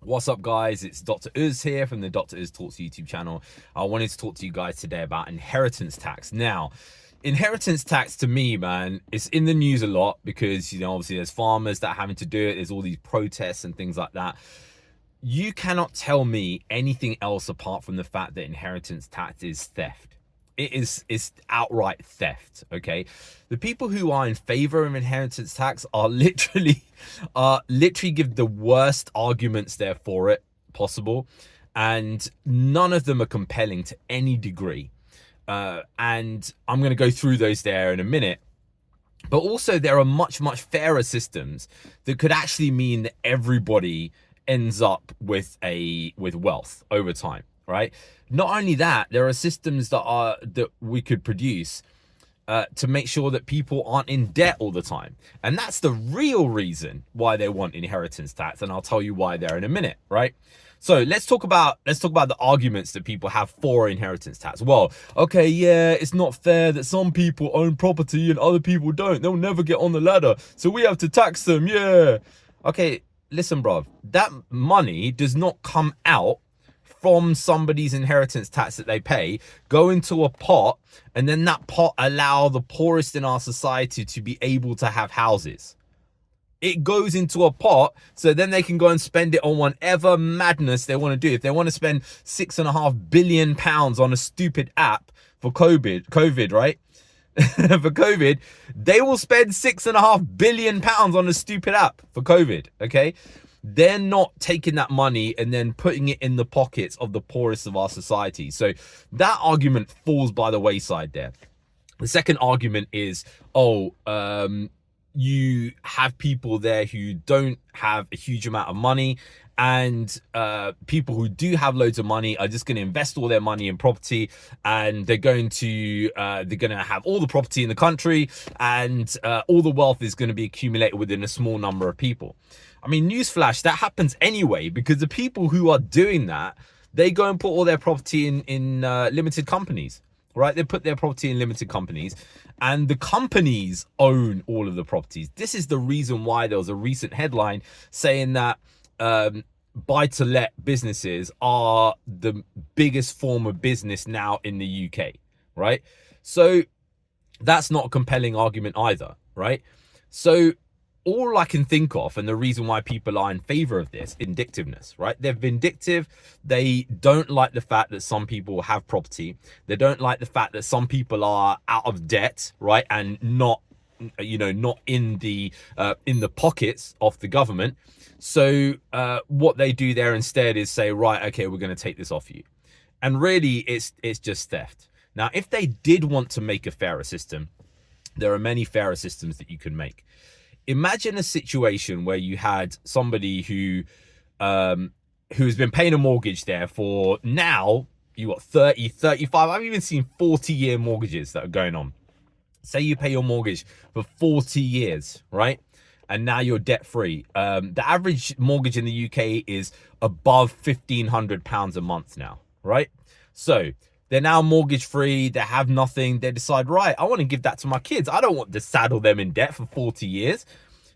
What's up, guys? It's Dr. Uz here from the Dr. Uz Talks YouTube channel. I wanted to talk to you guys today about inheritance tax. Now, inheritance tax to me, man, it's in the news a lot because, obviously there's farmers that are having to do it. There's all these protests and things like that. You cannot tell me anything else apart from the fact that inheritance tax is theft. It's outright theft. Okay, the people who are in favor of inheritance tax are literally give the worst arguments there for it possible, and none of them are compelling to any degree. And I'm going to go through those there in a minute. But also there are much fairer systems that could actually mean that everybody ends up with wealth over time, right? Not only that, there are systems that we could produce to make sure that people aren't in debt all the time. And that's the real reason why they want inheritance tax, and I'll tell you why there in a minute, right? So let's talk about the arguments that people have for inheritance tax. Well, okay, yeah, it's not fair that some people own property and other people don't. They'll never get on the ladder, so we have to tax them. Yeah. Okay, listen, bruv. That money does not come out from somebody's inheritance tax that they pay, go into a pot, and then that pot allow the poorest in our society to be able to have houses. It goes into a pot, so then they can go and spend it on whatever madness they want to do. If they want to spend £6.5 billion on a stupid app for COVID, right? For COVID, they will spend £6.5 billion on a stupid app for COVID, okay? They're not taking that money and then putting it in the pockets of the poorest of our society. So that argument falls by the wayside there. The second argument is, you have people there who don't have a huge amount of money, and people who do have loads of money are just going to invest all their money in property, and they're going to have all the property in the country, and all the wealth is going to be accumulated within a small number of people. I mean, newsflash, that happens anyway, because the people who are doing that, they go and put all their property in limited companies, right? They put their property in limited companies, and the companies own all of the properties. This is the reason why there was a recent headline saying that buy-to-let businesses are the biggest form of business now in the UK, right? So that's not a compelling argument either, right? So all I can think of, and the reason why people are in favor of this, vindictiveness, right? They're vindictive. They don't like the fact that some people have property. They don't like the fact that some people are out of debt, right? And not in the pockets of the government. So what they do there instead is say, right, okay, we're going to take this off you. And really, it's just theft. Now, if they did want to make a fairer system, there are many fairer systems that you can make. Imagine a situation where you had somebody who's been paying a mortgage there for, now you got 30, 35, I've even seen 40-year mortgages that are going on. Say you pay your mortgage for 40 years, right? And now you're debt free. The average mortgage in the UK is above £1,500 a month now, right? So they're now mortgage free. They have nothing. They decide, right, I want to give that to my kids. I don't want to saddle them in debt for 40 years.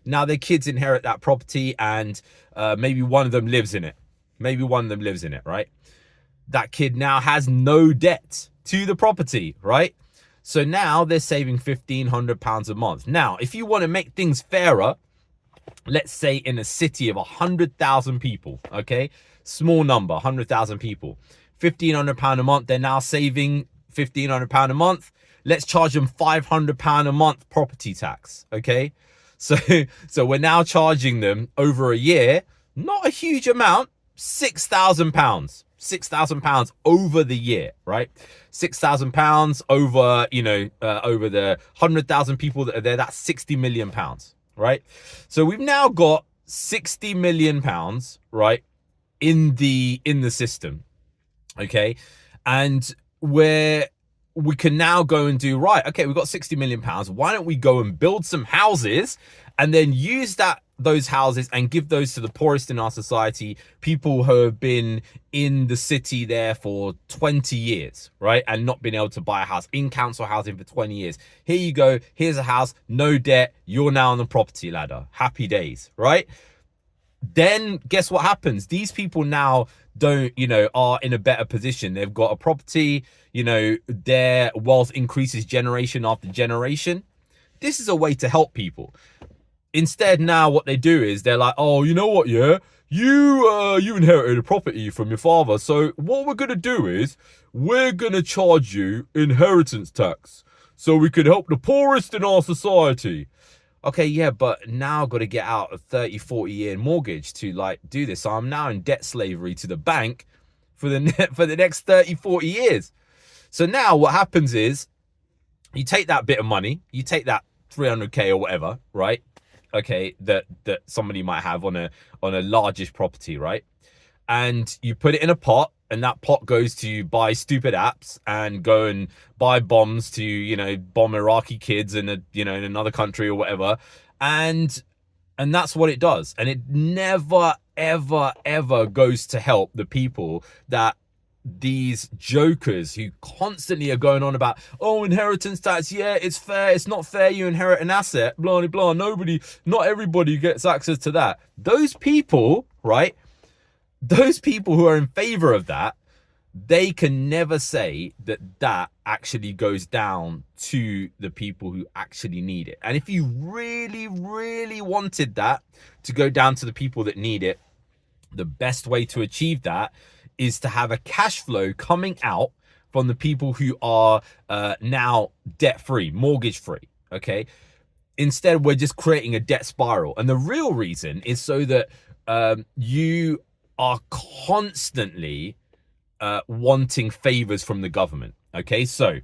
Now their kids inherit that property, and maybe one of them lives in it. Right? That kid now has no debt to the property, right? So now they're saving £1,500 a month. Now, if you want to make things fairer, let's say in a city of 100,000 people, okay? Small number, 100,000 people. £1,500 a month. They're now saving £1,500 a month. Let's charge them £500 a month property tax, okay? So we're now charging them over a year, not a huge amount, £6,000. £6,000 over the year, right? £6,000 over, over the 100,000 people that are there, that's £60 million, right? So we've now got £60 million, right, in the system, okay? And we can now go and do, right, okay, we've got £60 million. Why don't we go and build some houses and then use those houses and give those to the poorest in our society, people who have been in the city there for 20 years, right? And not been able to buy a house, in council housing for 20 years. Here you go. Here's a house, no debt. You're now on the property ladder. Happy days, right? then guess what happens? These people now don't, are in a better position. They've got a property, their wealth increases generation after generation. This is a way to help people. Instead, now what they do is they're like, oh, you know what, yeah, you inherited a property from your father, so what we're gonna do is we're gonna charge you inheritance tax so we can help the poorest in our society. Okay, yeah, but now I've got to get out a 30-40 year mortgage to like do this, so I'm now in debt slavery to the bank for the next 30-40 years. So now what happens is you take that bit of money, you take that 300k or whatever, right? Okay, that somebody might have on a largish property, right? And you put it in a pot, and that pot goes to buy stupid apps and go and buy bombs to, bomb Iraqi kids in in another country or whatever. And that's what it does. And it never, ever, ever goes to help the people that these jokers who constantly are going on about, oh, inheritance tax, yeah, it's fair, it's not fair, you inherit an asset, blah, blah, not everybody gets access to that. Those people, right? Those people who are in favor of that, they can never say that that actually goes down to the people who actually need it. And if you really, really wanted that to go down to the people that need it, the best way to achieve that is to have a cash flow coming out from the people who are now debt-free, mortgage-free, okay? Instead, we're just creating a debt spiral. And the real reason is so that you are constantly wanting favors from the government. Okay, so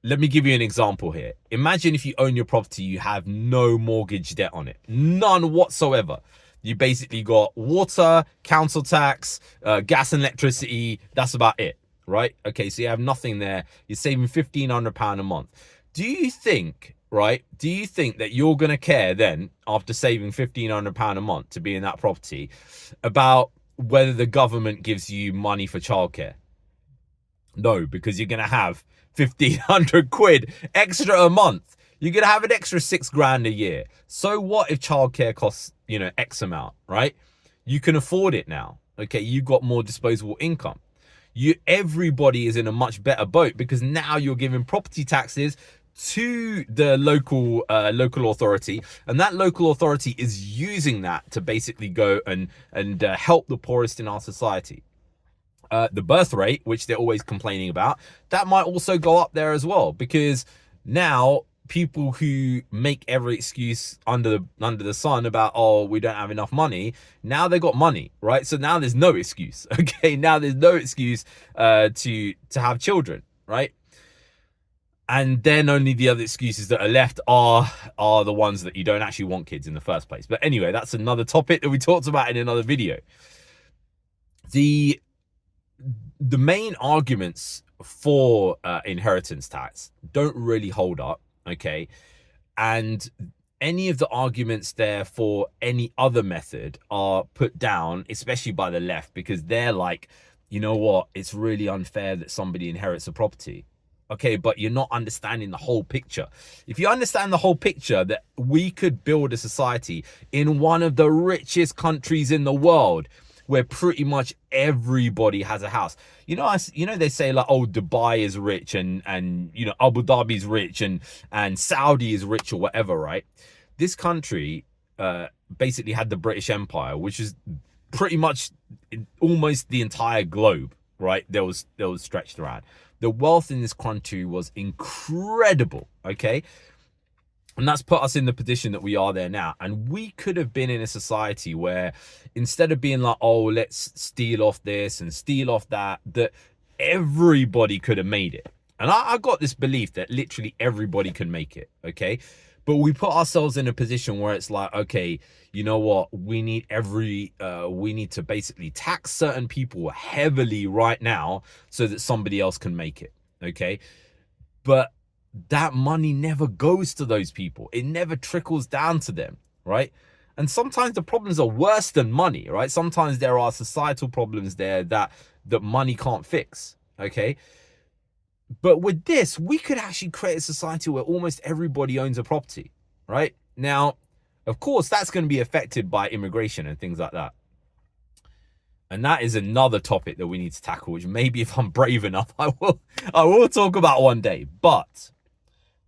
let me give you an example here. Imagine if you own your property, you have no mortgage debt on it, none whatsoever. You basically got water, council tax, gas and electricity. That's about it, right? Okay, so you have nothing there. You're saving £1,500 a month. Do you think that you're going to care then, after saving £1,500 a month to be in that property, about whether the government gives you money for childcare? No, because you're going to have 1,500 quid extra a month. You're going to have an extra £6,000 a year. So what if childcare costs, X amount, right? You can afford it now. Okay, you've got more disposable income. Everybody is in a much better boat because now you're giving property taxes to the local authority, and that local authority is using that to basically go and help the poorest in our society. The birth rate, which they're always complaining about, that might also go up there as well, because now people who make every excuse under the sun about, oh, we don't have enough money, now they got money, right? So now there's no excuse. Okay, now there's no excuse to have children, right? And then only the other excuses that are left are the ones that you don't actually want kids in the first place. But anyway, that's another topic that we talked about in another video. The main arguments for inheritance tax don't really hold up, okay? And any of the arguments there for any other method are put down, especially by the left, because they're like, you know what, it's really unfair that somebody inherits a property. Okay, but you're not understanding the whole picture. If you understand the whole picture, that we could build a society in one of the richest countries in the world where pretty much everybody has a house. They say like, oh, Dubai is rich and Abu Dhabi is rich and Saudi is rich or whatever, right? This country basically had the British Empire, which is pretty much almost the entire globe, right? There was stretched around. The wealth in this country was incredible, okay? And that's put us in the position that we are there now. And we could have been in a society where instead of being like, oh, let's steal off this and steal off that everybody could have made it. And I got this belief that literally everybody can make it, okay? But we put ourselves in a position where it's like, okay, you know what? We need to basically tax certain people heavily right now so that somebody else can make it, okay? But that money never goes to those people. It never trickles down to them, right? And sometimes the problems are worse than money, right? Sometimes there are societal problems there that money can't fix, okay? But with this, we could actually create a society where almost everybody owns a property, right? Now, Of course, that's going to be affected by immigration and things like that. And that is another topic that we need to tackle, which maybe if I'm brave enough, I will talk about one day. But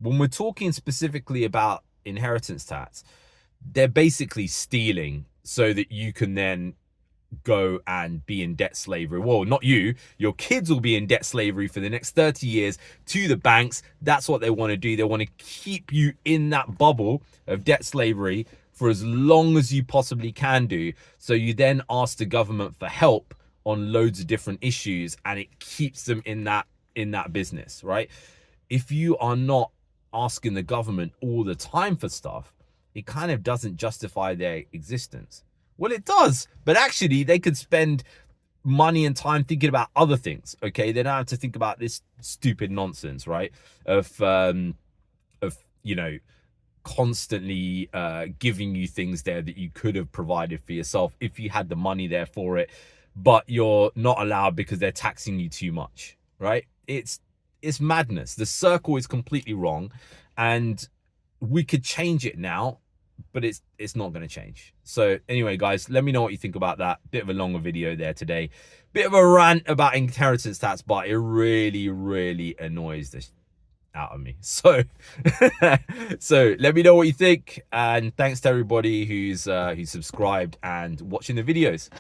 when we're talking specifically about inheritance tax, they're basically stealing so that you can then go and be in debt slavery. Well, not you, your kids will be in debt slavery for the next 30 years to the banks. That's what they want to do. They want to keep you in that bubble of debt slavery for as long as you possibly can do. So you then ask the government for help on loads of different issues, and it keeps them in that business, right? If you are not asking the government all the time for stuff, it kind of doesn't justify their existence. Well, it does, but actually they could spend money and time thinking about other things. Okay, they don't have to think about this stupid nonsense, right? Of you know, constantly giving you things there that you could have provided for yourself if you had the money there for it, but you're not allowed because they're taxing you too much, right? It's madness. The circle is completely wrong, and we could change it now, but it's not going to change. So anyway, guys, let me know what you think about that. Bit of a longer video there today. Bit of a rant about inheritance tax, but it really, really annoys this out of me. So so let me know what you think, and thanks to everybody who's subscribed and watching the videos.